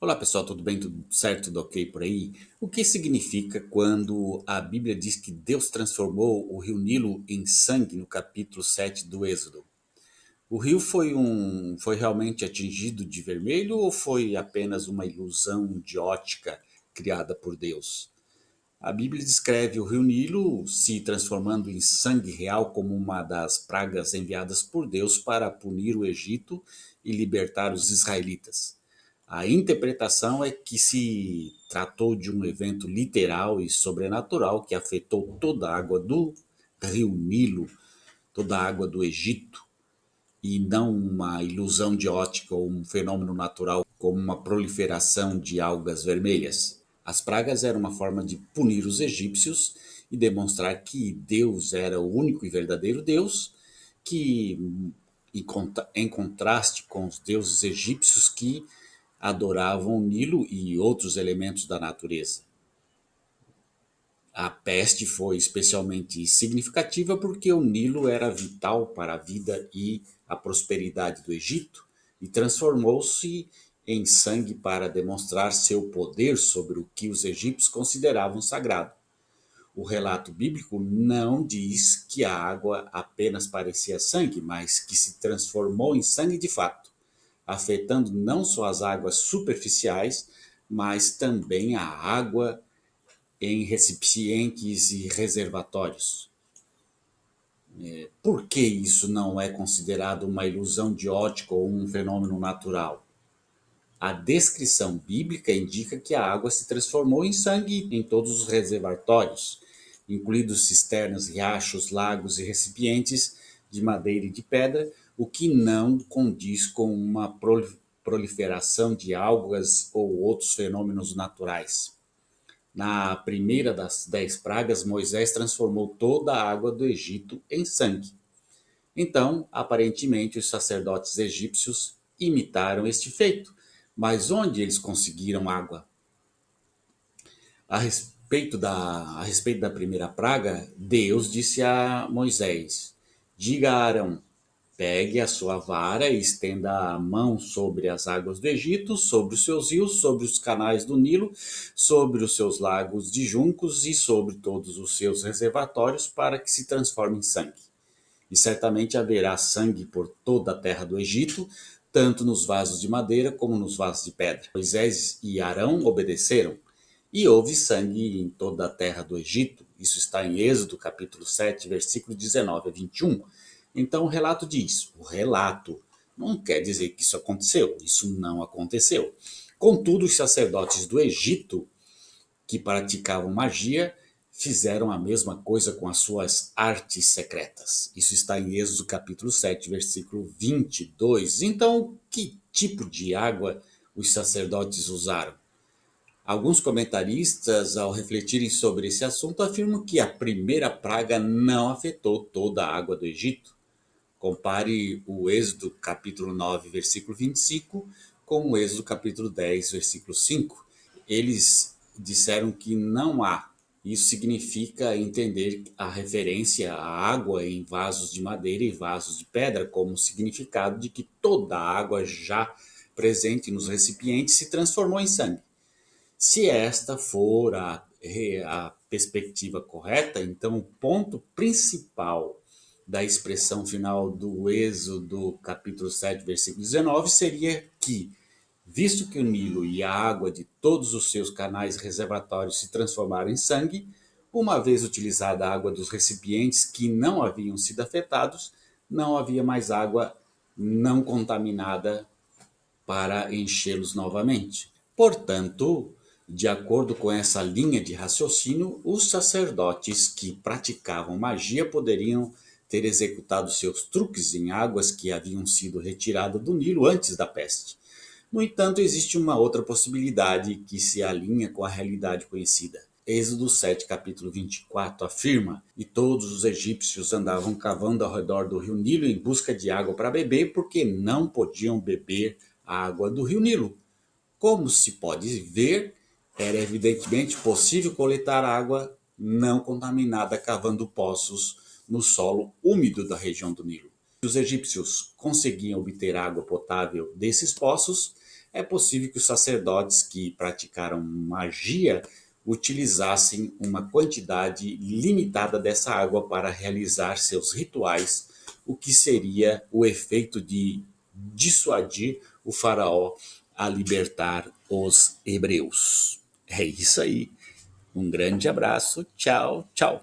Olá pessoal, tudo bem? Tudo certo? Tudo ok por aí? O que significa quando a Bíblia diz que Deus transformou o rio Nilo em sangue no capítulo 7 do Êxodo? O rio foi realmente atingido de vermelho ou foi apenas uma ilusão de ótica criada por Deus? A Bíblia descreve o rio Nilo se transformando em sangue real como uma das pragas enviadas por Deus para punir o Egito e libertar os israelitas. A interpretação é que se tratou de um evento literal e sobrenatural que afetou toda a água do rio Nilo, toda a água do Egito, e não uma ilusão de ótica ou um fenômeno natural como uma proliferação de algas vermelhas. As pragas eram uma forma de punir os egípcios e demonstrar que Deus era o único e verdadeiro Deus, que em contraste com os deuses egípcios que adoravam o Nilo e outros elementos da natureza. A peste foi especialmente significativa porque o Nilo era vital para a vida e a prosperidade do Egito e transformou-se em sangue para demonstrar seu poder sobre o que os egípcios consideravam sagrado. O relato bíblico não diz que a água apenas parecia sangue, mas que se transformou em sangue de fato, afetando não só as águas superficiais, mas também a água em recipientes e reservatórios. Por que isso não é considerado uma ilusão de ótica ou um fenômeno natural? A descrição bíblica indica que a água se transformou em sangue em todos os reservatórios, incluídos cisternas, riachos, lagos e recipientes de madeira e de pedra, o que não condiz com uma proliferação de algas ou outros fenômenos naturais. Na primeira das 10 pragas, Moisés transformou toda a água do Egito em sangue. Então, aparentemente, os sacerdotes egípcios imitaram este feito. Mas onde eles conseguiram água? A respeito da primeira praga, Deus disse a Moisés: Diga a Arão: pegue a sua vara e estenda a mão sobre as águas do Egito, sobre os seus rios, sobre os canais do Nilo, sobre os seus lagos de juncos e sobre todos os seus reservatórios, para que se transforme em sangue. E certamente haverá sangue por toda a terra do Egito, tanto nos vasos de madeira como nos vasos de pedra. Moisés e Arão obedeceram, e houve sangue em toda a terra do Egito. Isso está em Êxodo, capítulo 7, versículo 19 a 21. Então o relato não quer dizer que isso aconteceu, isso não aconteceu. Contudo, os sacerdotes do Egito que praticavam magia fizeram a mesma coisa com as suas artes secretas. Isso está em Êxodo capítulo 7, versículo 22. Então, que tipo de água os sacerdotes usaram? Alguns comentaristas, ao refletirem sobre esse assunto, afirmam que a primeira praga não afetou toda a água do Egito. Compare o Êxodo capítulo 9, versículo 25, com o Êxodo capítulo 10, versículo 5. Eles disseram que não há. Isso significa entender a referência à água em vasos de madeira e vasos de pedra como significado de que toda a água já presente nos recipientes se transformou em sangue. Se esta for a perspectiva correta, então o ponto principal da expressão final do Êxodo capítulo 7, versículo 19, seria que, visto que o Nilo e a água de todos os seus canais e reservatórios se transformaram em sangue, uma vez utilizada a água dos recipientes que não haviam sido afetados, não havia mais água não contaminada para enchê-los novamente. Portanto, de acordo com essa linha de raciocínio, os sacerdotes que praticavam magia poderiam ter executado seus truques em águas que haviam sido retiradas do Nilo antes da peste. No entanto, existe uma outra possibilidade que se alinha com a realidade conhecida. Êxodo 7, capítulo 24, afirma: E todos os egípcios andavam cavando ao redor do rio Nilo em busca de água para beber, porque não podiam beber a água do rio Nilo. Como se pode ver, era evidentemente possível coletar água não contaminada cavando poços no solo úmido da região do Nilo. Se os egípcios conseguiam obter água potável desses poços, é possível que os sacerdotes que praticaram magia utilizassem uma quantidade limitada dessa água para realizar seus rituais, o que seria o efeito de dissuadir o faraó a libertar os hebreus. É isso aí. Um grande abraço. Tchau, tchau.